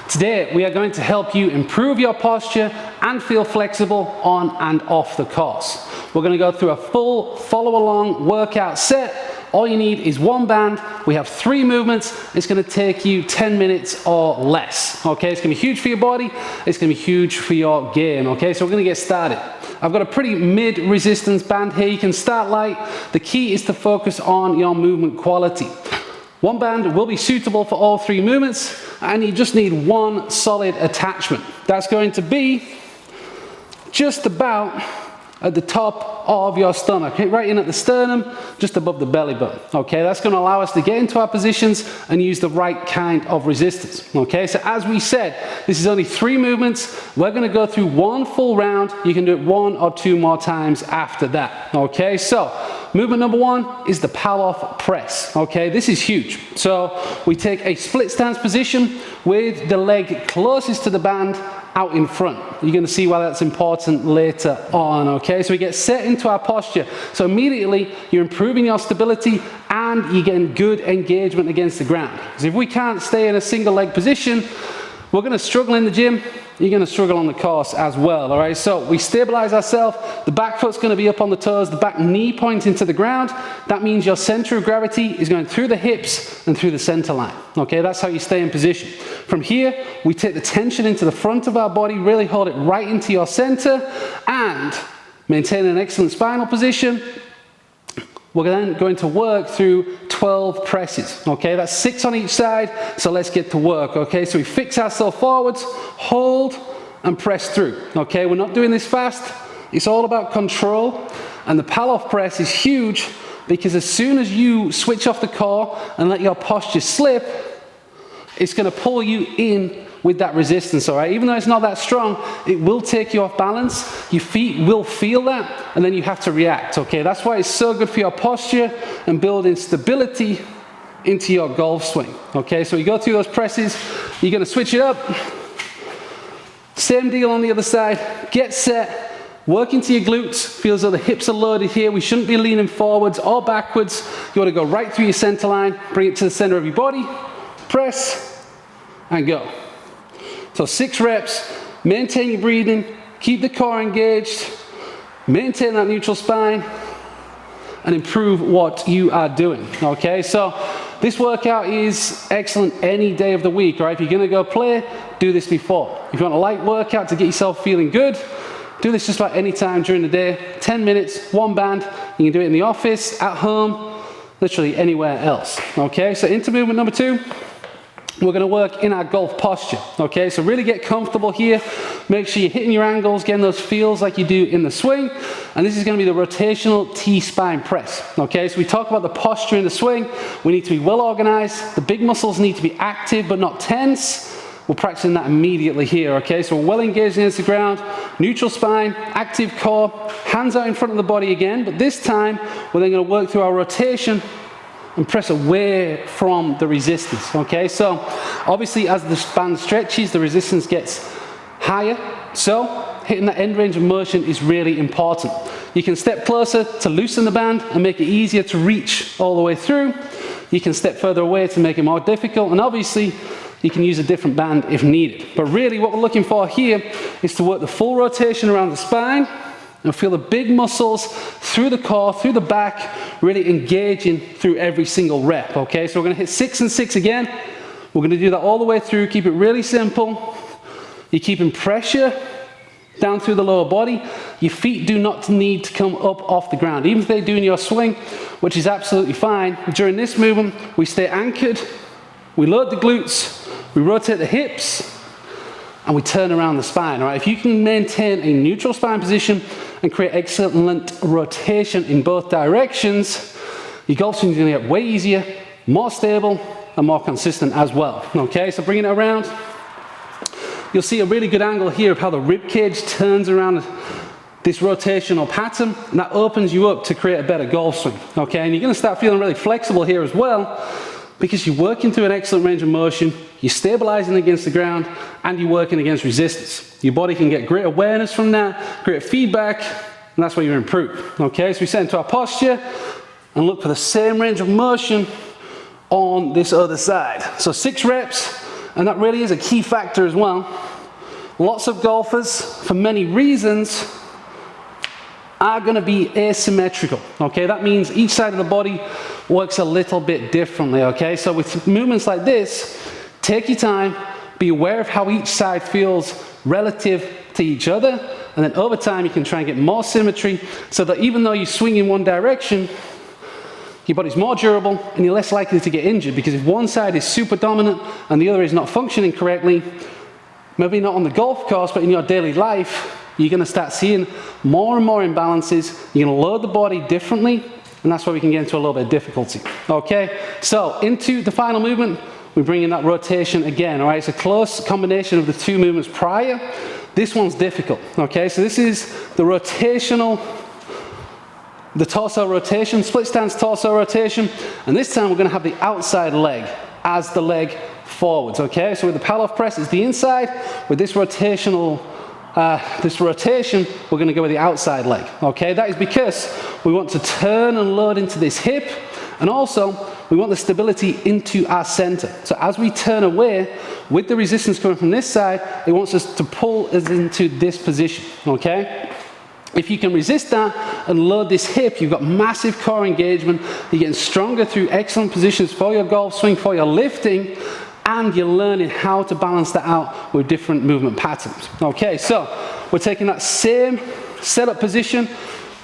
Today, we are going to help you improve your posture and feel flexible on and off the course. We're going to go through a full follow-along workout set. All you need is one band. We have 3 movements. It's going to take you 10 minutes or less. Okay, it's going to be huge for your body. It's going to be huge for your game. Okay, so we're going to get started. I've got a pretty mid-resistance band here. You can start light. The key is to focus on your movement quality. One band will be suitable for all 3 movements, and you just need one solid attachment. That's going to be just about at the top of your stomach, right in at the sternum, just above the belly button. Okay, that's going to allow us to get into our positions and use the right kind of resistance. Okay, so as we said, this is only 3 movements. We're going to go through 1 full round. You can do it 1 or 2 more times after that. Okay, so movement number 1 is the pull-off press. Okay, this is huge. So we take a split stance position with the leg closest to the band out in front. You're going to see why that's important later on. Okay, so we get set into our posture. So immediately you're improving your stability and you're getting good engagement against the ground. Because if we can't stay in a single leg position, we're going to struggle in the gym. You're going to struggle on the course as well. All right, so we stabilize ourselves. The back foot's going to be up on the toes, the back knee pointing to the ground. That means your center of gravity is going through the hips and through the center line. Okay, that's how you stay in position. From here, we take the tension into the front of our body, really hold it right into your center, and maintain an excellent spinal position. We're then going to work through 12 presses. Okay, that's 6 on each side, so let's get to work. Okay, so we fix ourselves forwards, hold, and press through. Okay, we're not doing this fast. It's all about control, and the pull-off press is huge because as soon as you switch off the core and let your posture slip, it's going to pull you in with that resistance, all right? Even though it's not that strong, it will take you off balance. Your feet will feel that, and then you have to react, okay? That's why it's so good for your posture and building stability into your golf swing, okay? So you go through those presses, you're going to switch it up. Same deal on the other side. Get set, work into your glutes. Feel as though the hips are loaded here. We shouldn't be leaning forwards or backwards. You want to go right through your center line, bring it to the center of your body, press, and go. So 6 reps, maintain your breathing, keep the core engaged, maintain that neutral spine, and improve what you are doing, okay? So this workout is excellent any day of the week, all right? If you're gonna go play, do this before. If you want a light workout to get yourself feeling good, do this just about any time during the day, 10 minutes, 1 band. You can do it in the office, at home, literally anywhere else, okay? So into movement number 2. We're going to work in our golf posture, okay? So really get comfortable here. Make sure you're hitting your angles, getting those feels like you do in the swing. And this is going to be the rotational T-spine press, okay? So we talk about the posture in the swing. We need to be well organized. The big muscles need to be active but not tense. We're practicing that immediately here, okay? So we're well engaged against the ground, neutral spine, active core, hands out in front of the body again. But this time, we're then going to work through our rotation and press away from the resistance, okay? So obviously as the band stretches, the resistance gets higher. So hitting that end range of motion is really important. You can step closer to loosen the band and make it easier to reach all the way through. You can step further away to make it more difficult. And obviously you can use a different band if needed. But really what we're looking for here is to work the full rotation around the spine and feel the big muscles through the core, through the back, really engaging through every single rep, okay? So we're gonna hit 6 and 6 again. We're gonna do that all the way through, keep it really simple. You're keeping pressure down through the lower body. Your feet do not need to come up off the ground, even if they do in your swing, which is absolutely fine. During this movement, we stay anchored, we load the glutes, we rotate the hips, and we turn around the spine, all right? If you can maintain a neutral spine position and create excellent rotation in both directions, your golf swing is going to get way easier, more stable, and more consistent as well, okay? So bringing it around, you'll see a really good angle here of how the rib cage turns around this rotational pattern, and that opens you up to create a better golf swing, okay? And you're going to start feeling really flexible here as well, because you're working through an excellent range of motion, you're stabilizing against the ground, and you're working against resistance. Your body can get great awareness from that, great feedback, and that's where you improve. Okay, so we set into our posture and look for the same range of motion on this other side. So 6 reps, And that really is a key factor as well. Lots of golfers, for many reasons, are going to be asymmetrical, okay? That means each side of the body works a little bit differently, okay? So with movements like this, take your time, be aware of how each side feels relative to each other, and then over time you can try and get more symmetry so that even though you swing in one direction, your body's more durable and you're less likely to get injured, because if one side is super dominant and the other is not functioning correctly, maybe not on the golf course, but in your daily life, you're going to start seeing more and more imbalances. You're going to load the body differently, and that's where we can get into a little bit of difficulty. Okay, so into the final movement, we bring in that rotation again. All right, it's a close combination of the two movements prior. This one's difficult. Okay, so this is the rotational, the torso rotation, split stance torso rotation, and this time we're going to have the outside leg as the leg forwards. Okay, so with the pull-off press, it's the inside. With this rotational this rotation, we're going to go with the outside leg. Okay, that is because we want to turn and load into this hip, and also we want the stability into our center. So as we turn away with the resistance coming from this side, it wants us to pull us into this position. Okay, if you can resist that and load this hip, you've got massive core engagement. You're getting stronger through excellent positions for your golf swing, for your lifting, and you're learning how to balance that out with different movement patterns. Okay, so we're taking that same setup position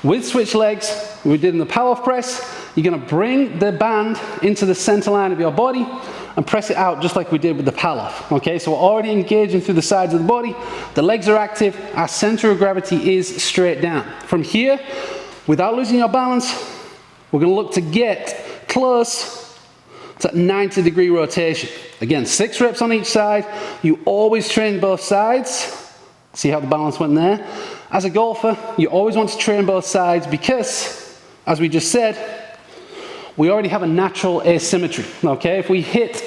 with switch legs we did in the pull-off press. You're going to bring the band into the center line of your body and press it out just like we did with the pull-off. Okay, so we're already engaging through the sides of the body. The legs are active. Our center of gravity is straight down. From here, without losing your balance, we're going to look to get close to 90-degree rotation. Again, 6 reps on each side. You always train both sides. See how the balance went there? As a golfer, you always want to train both sides because, as we just said, we already have a natural asymmetry. Okay, if we hit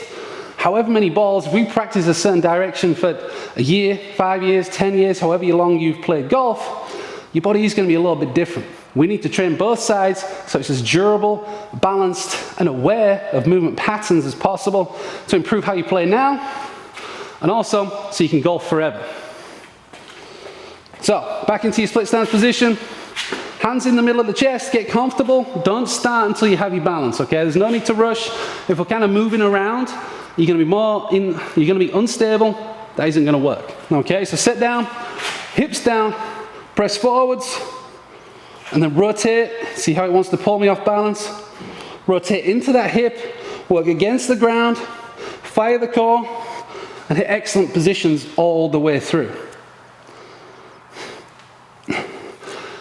however many balls, if we practice a certain direction for a year, 5 years, 10 years, however long you've played golf, your body is going to be a little bit different. We need to train both sides so it's as durable, balanced, and aware of movement patterns as possible to improve how you play now, and also so you can golf forever. So, back into your split stance position. Hands in the middle of the chest, get comfortable. Don't start until you have your balance, okay? There's no need to rush. If we're kind of moving around, you're going to be unstable. That isn't going to work, okay? So sit down, hips down, press forwards, and then rotate. See how it wants to pull me off balance? Rotate into that hip, work against the ground, fire the core, and hit excellent positions all the way through.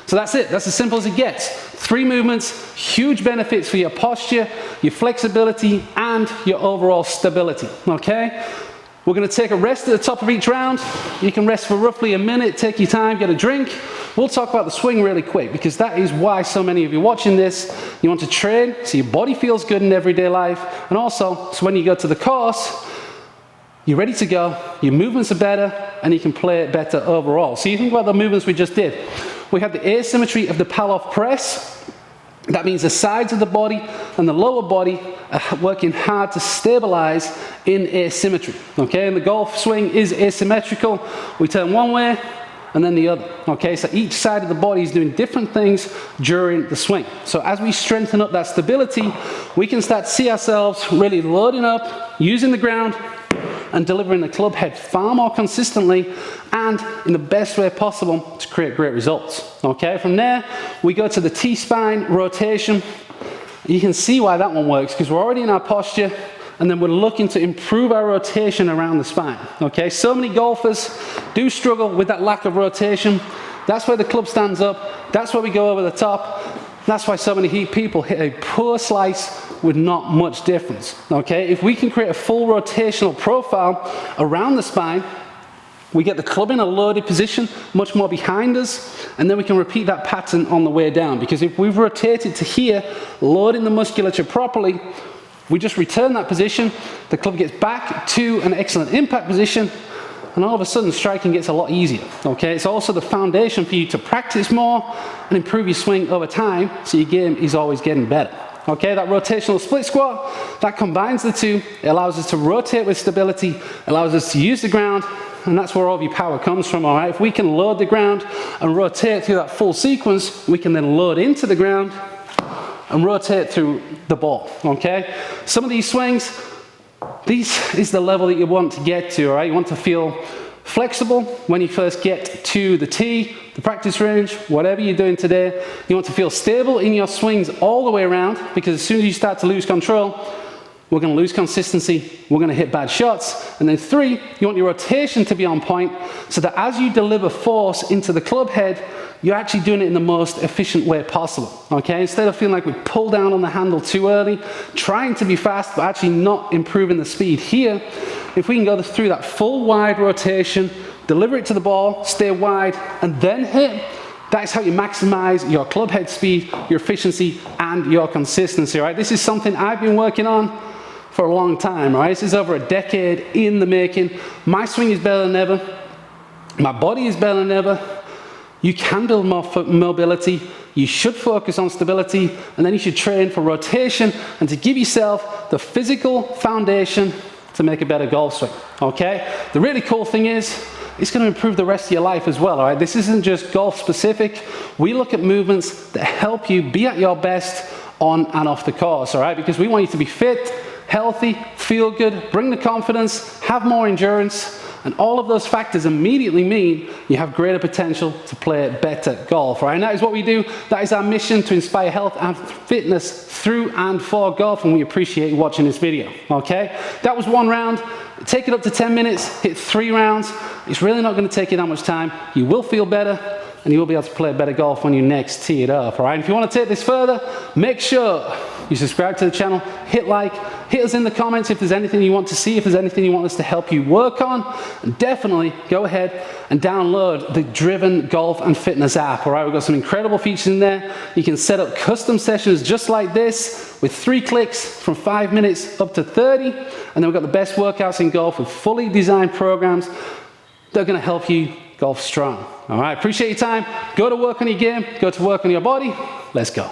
So that's it. That's as simple as it gets. 3 movements, huge benefits for your posture, your flexibility, and your overall stability. Okay? We're going to take a rest at the top of each round. You can rest for roughly a minute, take your time, get a drink. We'll talk about the swing really quick because that is why so many of you watching this, you want to train so your body feels good in everyday life, and also so when you go to the course, you're ready to go, your movements are better, and you can play it better overall. So you think about the movements we just did. We have the asymmetry of the pull-off press. That means the sides of the body and the lower body are working hard to stabilize in asymmetry. Okay, and the golf swing is asymmetrical. We turn one way and then the other. Okay, so each side of the body is doing different things during the swing. So as we strengthen up that stability, we can start to see ourselves really loading up, using the ground, and delivering the club head far more consistently and in the best way possible to create great results. Okay, from there we go to the T-spine rotation. You can see why that one works because we're already in our posture and then we're looking to improve our rotation around the spine. Okay, so many golfers do struggle with that lack of rotation. That's where the club stands up. That's where we go over the top. That's why so many people hit a poor slice with not much difference. Okay, if we can create a full rotational profile around the spine, we get the club in a loaded position, much more behind us, and then we can repeat that pattern on the way down. Because if we've rotated to here, loading the musculature properly, we just return that position, the club gets back to an excellent impact position, and all of a sudden striking gets a lot easier. Okay, it's also the foundation for you to practice more and improve your swing over time, so your game is always getting better. okay? That rotational split squat, that combines the two. It allows us to rotate with stability, allows us to use the ground, and that's where all of your power comes from, all right? If we can load the ground and rotate through that full sequence, we can then load into the ground and rotate through the ball, okay? Some of these swings, this is the level that you want to get to, all right? You want to feel flexible when you first get to the tee, the practice range, whatever you're doing today. You want to feel stable in your swings all the way around, because as soon as you start to lose control, we're going to lose consistency, we're going to hit bad shots. And then 3, you want your rotation to be on point, so that as you deliver force into the club head, you're actually doing it in the most efficient way possible, okay? Instead of feeling like we pull down on the handle too early, trying to be fast, but actually not improving the speed here, if we can go through that full wide rotation, deliver it to the ball, stay wide, and then hit, that's how you maximize your club head speed, your efficiency, and your consistency, right? This is something I've been working on for a long time, right? This is over a decade in the making. My swing is better than ever. My body is better than ever. You can build more mobility, you should focus on stability, and then you should train for rotation and to give yourself the physical foundation to make a better golf swing, okay? The really cool thing is, it's going to improve the rest of your life as well, all right? This isn't just golf specific. We look at movements that help you be at your best on and off the course, all right? Because we want you to be fit, healthy, feel good, bring the confidence, have more endurance, and all of those factors immediately mean you have greater potential to play better golf, right? And that is what we do. That is our mission, to inspire health and fitness through and for golf, and we appreciate you watching this video, okay? That was 1 round. Take it up to 10 minutes, hit 3 rounds. It's really not going to take you that much time. You will feel better, and you will be able to play better golf when you next tee it up, all right? If you want to take this further, make sure you subscribe to the channel, hit like, hit us in the comments if there's anything you want to see, if there's anything you want us to help you work on, and definitely go ahead and download the DRVN Golf and Fitness app, all right? We've got some incredible features in there. You can set up custom sessions just like this with 3 clicks from 5 minutes up to 30, and then we've got the best workouts in golf with fully designed programs that are going to help you golf strong, all right? Appreciate your time. Go to work on your game, go to work on your body. Let's go.